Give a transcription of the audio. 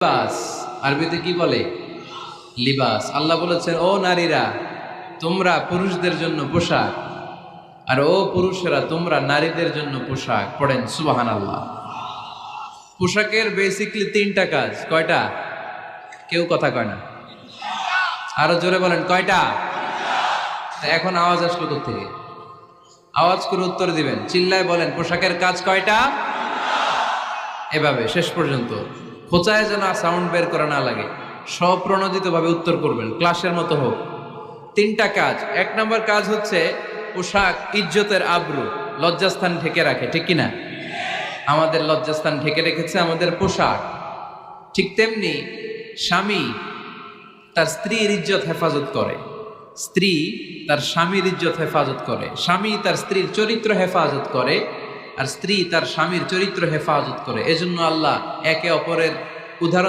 লিবাস আরবিতে কি বলে? লিবাস। আল্লাহ বলেছেন, ও নারীরা তোমরা পুরুষদের জন্য পোশাক, আর ও পুরুষেরা তোমরা নারীদের জন্য পোশাক। পড়েন সুবহানাল্লাহ। পোশাকের বেসিকলি তিনটা কাজ। কয়টা? কেউ কথা কয় না, আরো জোরে বলেন কয়টা? এখন আওয়াজ আসলো কোত্থেকে? আওয়াজ করে উত্তর দিবেন, চিল্লায় বলেন পোশাকের কাজ কয়টা? এভাবে শেষ পর্যন্ত খোঁচায় যেন সাউন্ড বের করা না লাগে, স্বপ্রণোদিত ভাবে উত্তর করবেন, ক্লাসের মতো হোক। তিনটা কাজ। এক নম্বর কাজ হচ্ছে পোশাক ইজ্জতের আবরু, লজ্জাস্থান ঢেকে রাখে, ঠিক কিনা? আমাদের লজ্জাস্থান ঢেকে রেখেছে আমাদের পোশাক। ঠিক তেমনি স্বামী তার স্ত্রীর ইজ্জত হেফাজত করে, স্ত্রী তার স্বামীর ইজ্জত হেফাজত করে, স্বামী তার স্ত্রীর চরিত্র হেফাজত করে, আর স্ত্রী তার স্বামীর চরিত্র হেফাজত করে। এজন্য আল্লাহ একে অপরের উদাহরণ